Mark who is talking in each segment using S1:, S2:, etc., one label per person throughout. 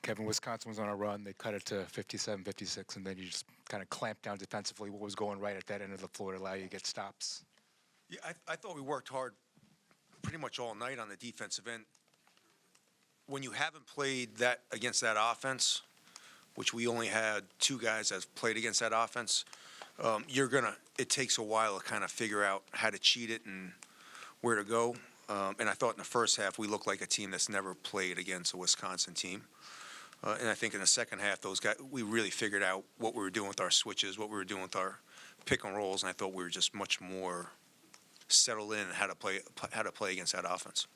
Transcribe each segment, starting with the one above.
S1: Kevin, Wisconsin was on a run. They cut it to 57-56, and then you just kind of clamped down defensively. What was going right at that end of the floor to allow you to get stops?
S2: Yeah, I thought we worked hard pretty much all night on the defensive end. When you haven't played that against that offense, which we only had two guys that played against that offense, it takes a while to kind of figure out how to cheat it and where to go. And I thought in the first half we looked like a team that's never played against a Wisconsin team. And I think in the second half, those guys, we really figured out what we were doing with our switches, what we were doing with our pick and rolls, and I thought we were just much more settled in how to play against that offense.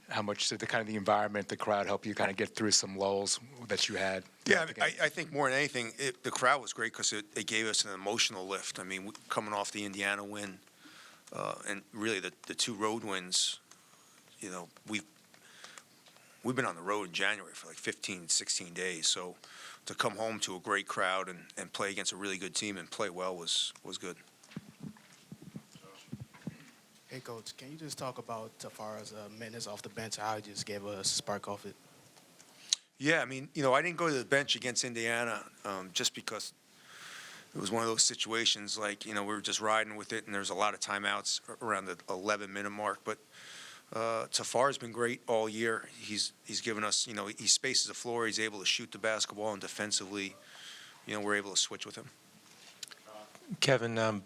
S1: How much did the environment, the crowd help you kind of get through some lulls that you had?
S2: Yeah, I think more than anything, the crowd was great because it gave us an emotional lift. I mean, coming off the Indiana win and really the two road wins, you know, we've been on the road in January for like 15, 16 days. So to come home to a great crowd and play against a really good team and play well was good.
S3: Hey, Coach, can you just talk about, as far as minutes off the bench, how you just gave us a spark off it?
S2: Yeah, I mean, you know, I didn't go to the bench against Indiana just because it was one of those situations like, you know, we were just riding with it, and there's a lot of timeouts around the 11-minute mark. But Tafar's been great all year. He's given us, you know, he spaces the floor. He's able to shoot the basketball, and defensively, you know, we're able to switch with him.
S4: Kevin,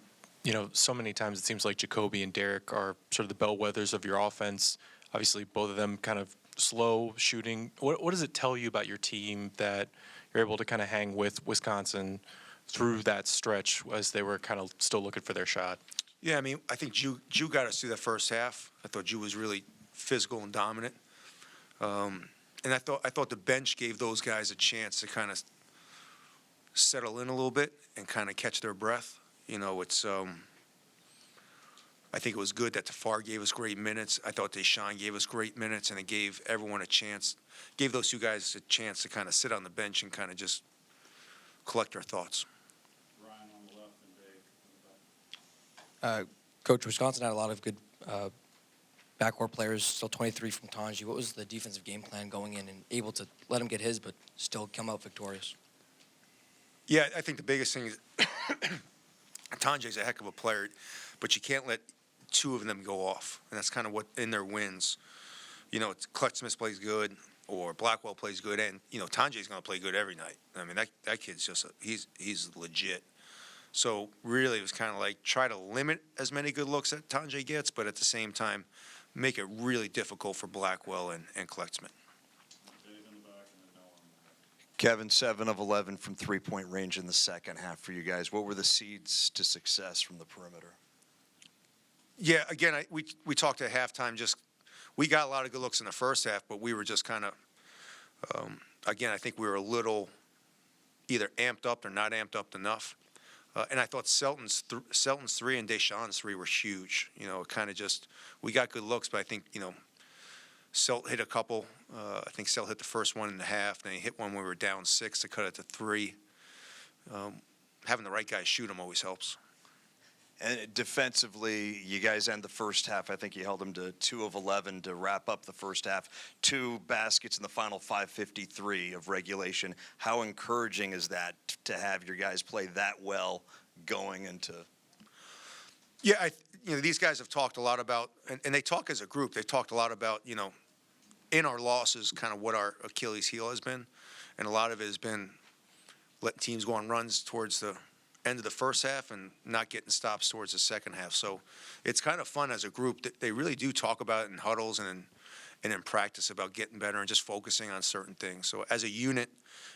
S4: you know, so many times it seems like Jacoby and Derek are sort of the bellwethers of your offense. Obviously, both of them kind of slow shooting. What does it tell you about your team that you're able to kind of hang with Wisconsin through that stretch as they were kind of still looking for their shot?
S2: Yeah, I mean, I think Jew got us through that first half. I thought Jew was really physical and dominant. And I thought the bench gave those guys a chance to kind of settle in a little bit and kind of catch their breath. You know, I think it was good that Tafar gave us great minutes. I thought Deshaun gave us great minutes, and it gave everyone a chance, gave those two guys a chance to kind of sit on the bench and kind of just collect their thoughts.
S5: Ryan on the left and Dave.
S6: Coach, Wisconsin had a lot of good backcourt players, still 23 from Tanji. What was the defensive game plan going in and able to let him get his but still come out victorious?
S2: Yeah, I think the biggest thing is Tanjay's a heck of a player, but you can't let two of them go off. And that's kind of what, in their wins, you know, Clutch Smith plays good or Blackwell plays good, and, you know, Tanjay's going to play good every night. I mean, that kid's just, he's legit. So really it was kind of like try to limit as many good looks that Tanjay gets, but at the same time make it really difficult for Blackwell and Clutch Smith.
S7: Kevin, 7 of 11 from three-point range in the second half for you guys. What were the seeds to success from the perimeter?
S2: Yeah, again, we talked at halftime. Just we got a lot of good looks in the first half, but we were just kind of, again, I think we were a little either amped up or not amped up enough. And I thought Selton's 3 and Deshaun's 3 were huge. You know, kind of just we got good looks, but I think, you know, Selt hit a couple. I think Selt hit the first one in the half. Then he hit one when we were down 6 to cut it to 3. Having the right guy shoot them always helps.
S7: And defensively, you guys end the first half. I think you held them to 2 of 11 to wrap up the first half. 2 baskets in the final 5:53 of regulation. How encouraging is that to have your guys play that well going into?
S2: Yeah, you know, these guys have talked a lot about, and they talk as a group. They've talked a lot about, you know, in our losses, kind of what our Achilles heel has been, and a lot of it has been letting teams go on runs towards the end of the first half and not getting stops towards the second half. So it's kind of fun as a group. They really do talk about it in huddles and in practice about getting better and just focusing on certain things. So as a unit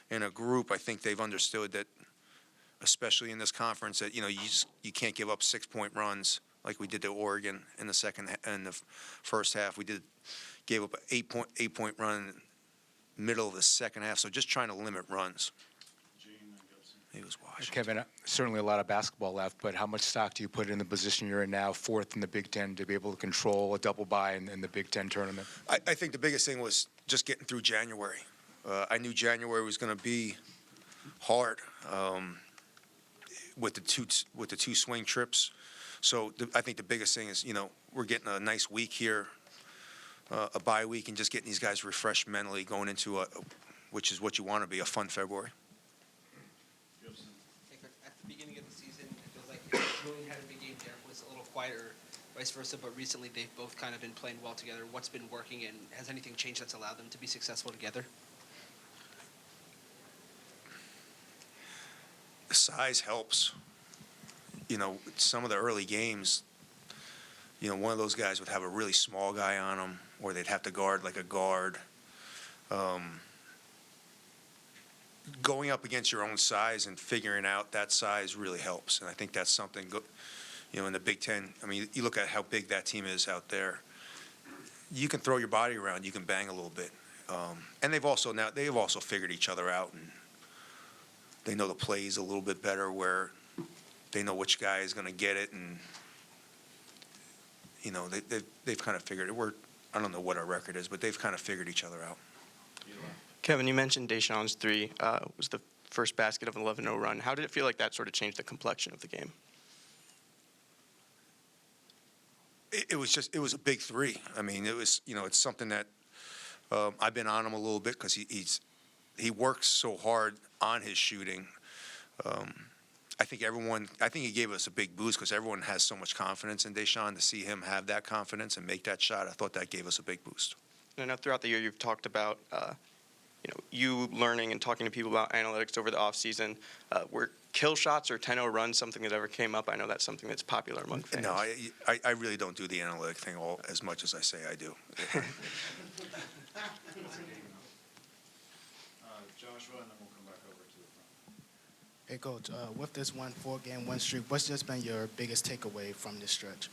S2: in a group, I think they've understood that, especially in this conference, that, you know, you can't give up 6-point runs like we did to Oregon in the first half. We gave up an 8-point run in the middle of the second half. So just trying to limit runs. He was watching.
S1: Kevin, certainly a lot of basketball left, but how much stock do you put in the position you're in now, 4th in the Big Ten, to be able to control a double bye in the Big Ten tournament?
S2: I think the biggest thing was just getting through January. I knew January was going to be hard with the two swing trips. So I think the biggest thing is, you know, we're getting a nice week here, a bye week, and just getting these guys refreshed mentally going into which is what you want to be, a fun February.
S5: Gibson.
S8: At the beginning of the season, it feels like Julian had a big game, Derek was a little quieter, vice versa, but recently they've both kind of been playing well together. What's been working, and has anything changed that's allowed them to be successful together?
S2: The size helps. You know, some of the early games, you know, one of those guys would have a really small guy on him, or they'd have to guard like a guard. Going up against your own size and figuring out that size really helps, and I think that's something, you know, in the Big Ten. I mean, you look at how big that team is out there. You can throw your body around, you can bang a little bit, and they've also figured each other out, and they know the plays a little bit better, where they know which guy is going to get it, and you know they've kind of figured it. I don't know what our record is, but they've kind of figured each other out.
S9: Kevin, you mentioned Deshaun's three was the first basket of an 11-0 run. How did it feel like that sort of changed the complexion of the game?
S2: It was a big three. I mean, it was, you know, it's something that I've been on him a little bit because he works so hard on his shooting. I think he gave us a big boost because everyone has so much confidence in Deshaun. To see him have that confidence and make that shot, I thought that gave us a big boost.
S9: And I know throughout the year you've talked about you learning and talking to people about analytics over the offseason. Were kill shots or 10-0 runs something that ever came up? I know that's something that's popular among fans.
S2: No, I really don't do the analytic thing as much as I say I do.
S5: Joshua, and then we'll come back over to the front.
S3: Hey, Coach, with this 4-game win streak, what's just been your biggest takeaway from this stretch?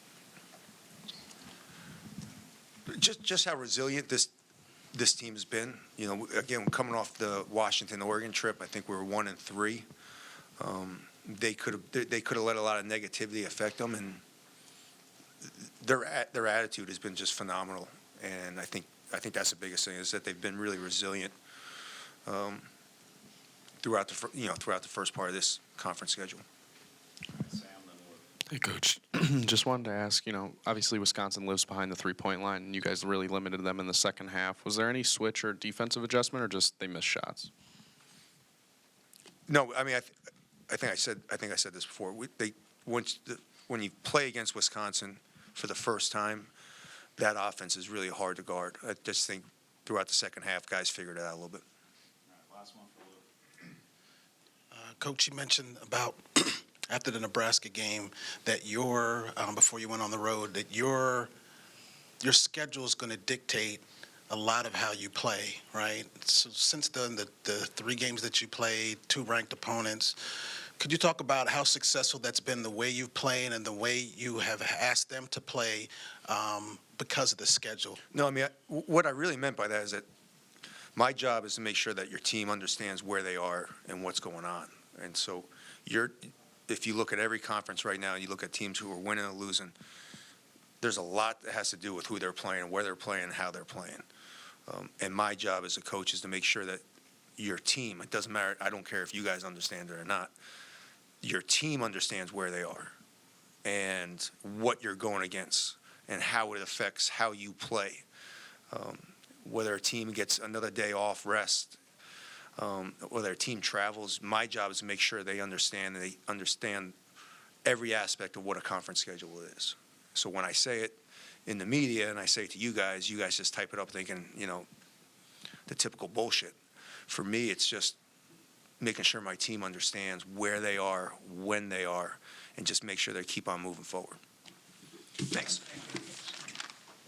S2: Just how resilient this team has been. You know, again, coming off the Washington-Oregon trip, I think we were 1-3. They could have let a lot of negativity affect them, and their attitude has been just phenomenal. And I think that's the biggest thing, is that they've been really resilient throughout the first part of this conference schedule.
S5: Sam, then Wood.
S10: Hey, Coach. Just wanted to ask, obviously Wisconsin lives behind the three-point line, and you guys really limited them in the second half. Was there any switch or defensive adjustment, or just they missed shots?
S2: No, I mean, I think I said this before. When you play against Wisconsin for the first time, that offense is really hard to guard. I just think throughout the second half, guys figured it out a little bit.
S5: All right, last one for Lou.
S11: Coach, you mentioned about after the Nebraska game that before you went on the road, that your schedule is going to dictate a lot of how you play, right? So since then, the 3 games that you played, 2 ranked opponents, could you talk about how successful that's been, the way you've played and the way you have asked them to play because of the schedule?
S2: No, I mean, what I really meant by that is that my job is to make sure that your team understands where they are and what's going on. And so if you look at every conference right now and you look at teams who are winning or losing, there's a lot that has to do with who they're playing, where they're playing, and how they're playing. And my job as a coach is to make sure that your team, it doesn't matter, I don't care if you guys understand it or not, your team understands where they are and what you're going against and how it affects how you play. Whether a team gets another day off, rest, whether a team travels, my job is to make sure they understand every aspect of what a conference schedule is. So when I say it in the media and I say it to you guys just type it up thinking, the typical bullshit. For me, it's just making sure my team understands where they are, when they are, and just make sure they keep on moving forward. Thanks.